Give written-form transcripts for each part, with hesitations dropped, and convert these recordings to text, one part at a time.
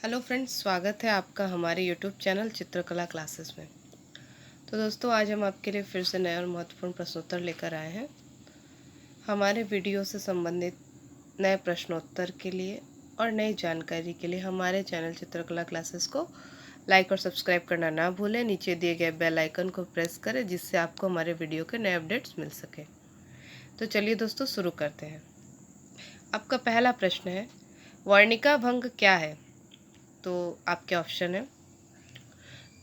Hello friends, स्वागत है आपका हमारे यूट्यूब चैनल चित्रकला क्लासेस में। तो दोस्तों, आज हम आपके लिए फिर से नए और महत्वपूर्ण प्रश्नोत्तर लेकर आए हैं। हमारे वीडियो से संबंधित नए प्रश्नोत्तर के लिए और नई जानकारी के लिए हमारे चैनल चित्रकला क्लासेस को लाइक और सब्सक्राइब करना ना भूलें। नीचे दिए गए बेल आइकन को प्रेस करें जिससे आपको हमारे वीडियो के नए अपडेट्स मिल सके। तो चलिए दोस्तों, शुरू करते हैं। आपका पहला प्रश्न है, वर्णिका भंग क्या है? तो आपके ऑप्शन है,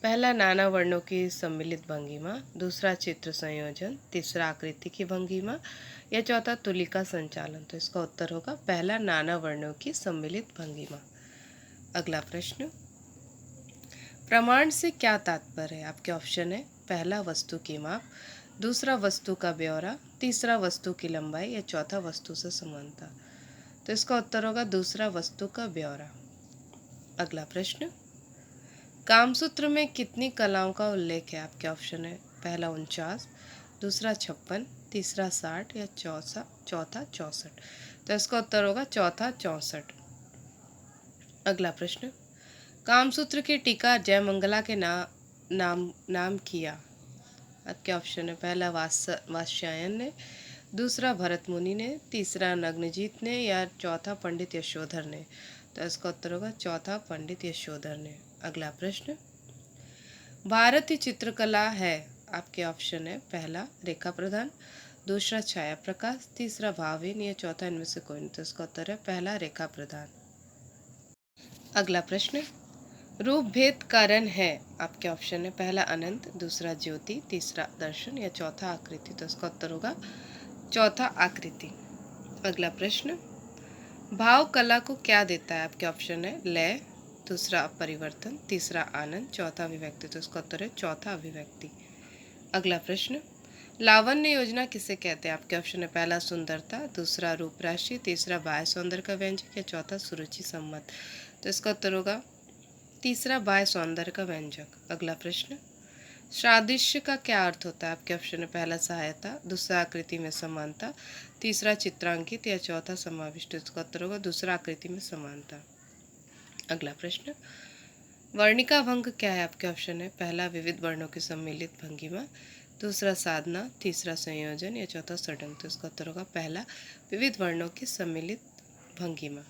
पहला नाना वर्णों की सम्मिलित भंगिमा, दूसरा चित्र संयोजन, तीसरा आकृति की भंगिमा या चौथा तुलिका संचालन। तो इसका उत्तर होगा पहला नाना वर्णों की सम्मिलित भंगिमा। अगला प्रश्न, प्रमाण से क्या तात्पर्य है? आपके ऑप्शन है, पहला वस्तु की माप, दूसरा वस्तु का ब्यौरा, तीसरा वस्तु की लंबाई या चौथा वस्तु से समानता। तो इसका उत्तर होगा दूसरा वस्तु का ब्यौरा। अगला प्रश्न, कामसूत्र में कितनी कलाओं का उल्लेख है? आपके ऑप्शन है, पहला 49, दूसरा 56, तीसरा 60 या चौथा 64। तो इसका उत्तर होगा चौथा 64। अगला प्रश्न, कामसूत्र की टीका जयमंगला के नाम किया। आपके ऑप्शन है, पहला वात्स्यायन ने, दूसरा भरत मुनि ने, तीसरा नग्नजीत ने या चौथा पंडित यशोधर ने। तो इसका उत्तर होगा चौथा पंडित यशोधर ने। अगला प्रश्न, भारतीय चित्रकला है। आपके ऑप्शन है, पहला रेखा प्रधान, दूसरा छाया प्रकाश, तीसरा भावहीन या चौथा इनमें से कोई नहीं। तो इसका उत्तर है पहला रेखा प्रधान। अगला प्रश्न, रूप भेद कारण है। आपके ऑप्शन है, पहला अनंत, दूसरा ज्योति, तीसरा दर्शन या चौथा आकृति। तो इसका उत्तर होगा चौथा आकृति। अगला प्रश्न, भाव कला को क्या देता है? आपके ऑप्शन है, लय, दूसरा परिवर्तन, तीसरा आनंद, चौथा अभिव्यक्ति। तो इसका उत्तर है चौथा अभिव्यक्ति। अगला प्रश्न, लावण्य योजना किसे कहते हैं? आपके ऑप्शन है, पहला सुंदरता, दूसरा रूप राशि, तीसरा बाह्य सौंदर्य का व्यंजक या चौथा सुरुचि सम्मत। तो इसका उत्तर होगा तीसरा बाह्य सौंदर्य का व्यंजक। अगला प्रश्न, सादृश्य का क्या अर्थ होता है? आपके ऑप्शन है, पहला सहायता, दूसरा आकृति में समानता, तीसरा चित्रांकित या चौथा समाविष्ट। इसका उत्तर होगा दूसरा आकृति में समानता। अगला प्रश्न, वर्णिका भंग क्या है? आपके ऑप्शन है, पहला विविध वर्णों की सम्मिलित भंगिमा, दूसरा साधना, तीसरा संयोजन या चौथा षड्ंग। तो इसका उत्तर होगा पहला विविध वर्णों की सम्मिलित भंगिमा।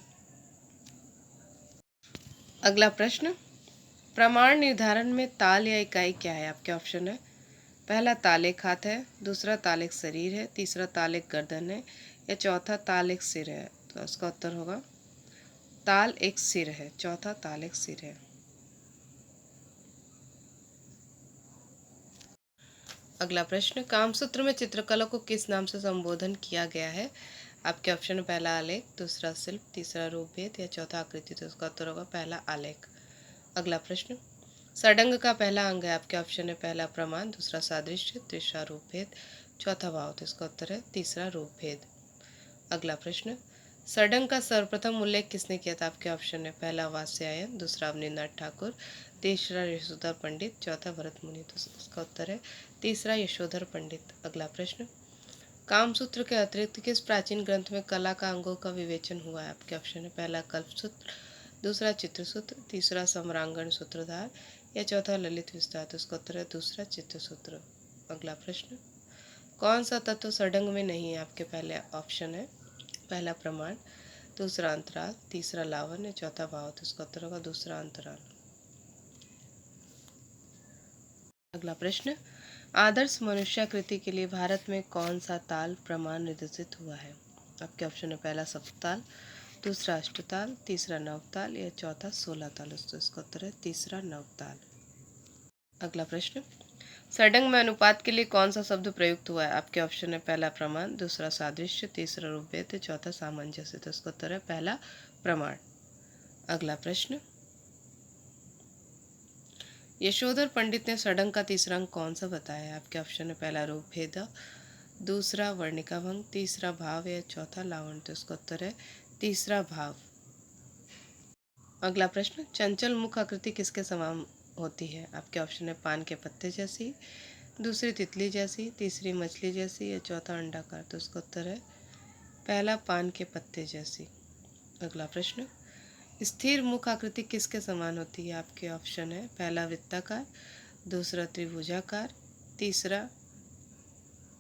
अगला प्रश्न, प्रमाण निर्धारण में ताल या इकाई क्या है? आपके ऑप्शन है, पहला ताल एक हाथ है, दूसरा ताल एक शरीर है, तीसरा ताल एक गर्दन है या चौथा ताल एक सिर है। तो इसका उत्तर होगा ताल एक सिर है, चौथा ताल एक सिर है। अगला प्रश्न, कामसूत्र में चित्रकला को किस नाम से संबोधन किया गया है? आपके ऑप्शन, पहला आलेख, दूसरा शिल्प, तीसरा रूपभेद या चौथा आकृति। तो इसका उत्तर होगा पहला आलेख। अगला प्रश्न, षडंग का पहला अंग है। आपके ऑप्शन है, पहला प्रमाण, दूसरा सादृश्य, तीसरा रूपभेद, चौथा भाव। तो इसका उत्तर है तीसरा रूपभेद। अगला प्रश्न, षडंग का सर्वप्रथम उल्लेख किसने किया था? आपके ऑप्शन है, पहला वात्स्यायन, दूसरा अवनींद्रनाथ ठाकुर, तीसरा यशोधर पंडित, चौथा भरत मुनि। तो इसका उत्तर है तीसरा यशोधर पंडित। अगला प्रश्न, कामसूत्र के अतिरिक्त किस प्राचीन ग्रंथ में कला का अंगों का विवेचन हुआ है? आपके ऑप्शन है, पहला कल्पसूत्र, दूसरा चित्रसूत्र, तीसरा सम्रांगण सूत्रधार या चौथा ललित विस्तार। तो इसका उत्तर है दूसरा चित्रसूत्र। अगला प्रश्न, कौन सा तत्व षडंग में नहीं है? आपके पहले ऑप्शन है, पहला प्रमाण, दूसरा अंतराल, तीसरा लावण्य, चौथा भाव। तो इसका उत्तर होगा दूसरा अंतराल। अगला प्रश्न, आदर्श मनुष्याकृति के लिए भारत में कौन सा ताल प्रमाण निर्देशित हुआ है? आपके ऑप्शन है, पहला सप्तताल, दूसरा अष्टताल, तीसरा नवताल या चौथा 16 ताल। तो इसका उत्तर है तीसरा नवताल। अगला प्रश्न, षडंग में अनुपात के लिए कौन सा शब्द प्रयुक्त हुआ है? आपके ऑप्शन है, पहला प्रमाण, दूसरा सादृश्य, तीसरा रूपभेद, चौथा सामंजस्य। तो इसका उत्तर है पहला प्रमाण। अगला प्रश्न, यशोधर पंडित ने षडंग का तीसरा अंग कौन सा बताया है? आपके ऑप्शन है, पहला रूपभेद, दूसरा वर्णिका भंग, तीसरा भाव या चौथा लावण्य। तो इसका उत्तर है तीसरा भाव। अगला प्रश्न, चंचल मुख आकृति किसके समान होती है? आपके ऑप्शन है, पान के पत्ते जैसी, दूसरी तितली जैसी, तीसरी मछली जैसी या चौथा अंडाकार। तो इसका उत्तर है पहला पान के पत्ते जैसी। अगला प्रश्न, स्थिर मुख आकृति किसके समान होती है? आपके ऑप्शन है, पहला वृत्ताकार, दूसरा त्रिभुजाकार, तीसरा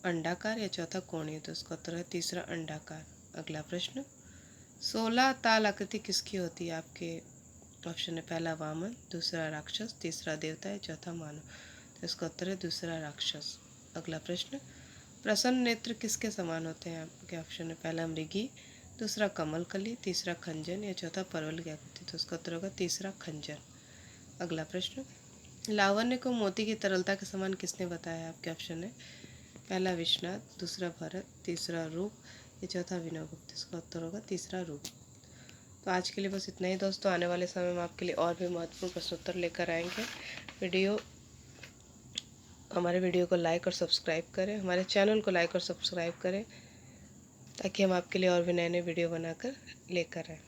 अंडाकार या चौथा कोणीय। तो इसका उत्तर है तीसरा अंडाकार। अगला प्रश्न, 16 ताल आकृति किसकी होती है? आपके ऑप्शन है, पहला वामन, दूसरा राक्षस, तीसरा देवता या चौथा मानव। तो इसका उत्तर है दूसरा राक्षस। अगला प्रश्न, प्रसन्न नेत्र किसके समान होते हैं? आपके ऑप्शन है, पहला मृगी, दूसरा कमलकली, तीसरा खंजन या चौथा परवल की आकृति। तो इसका उत्तर होगा तीसरा खंजन। अगला प्रश्न, लावण्य को मोती की तरलता के समान किसने बताया? आपके ऑप्शन है, पहला विश्वनाथ, दूसरा भरत, तीसरा रूप या चौथा विनोगुप्त। इसका उत्तर होगा तीसरा रूप। तो आज के लिए बस इतना ही दोस्तों। आने वाले समय में आपके लिए और भी महत्वपूर्ण प्रश्नोत्तर लेकर आएंगे। हमारे वीडियो को लाइक और सब्सक्राइब करें, हमारे चैनल को लाइक और सब्सक्राइब करें, ताकि हम आपके लिए और भी नए नए वीडियो बनाकर लेकर आएँ।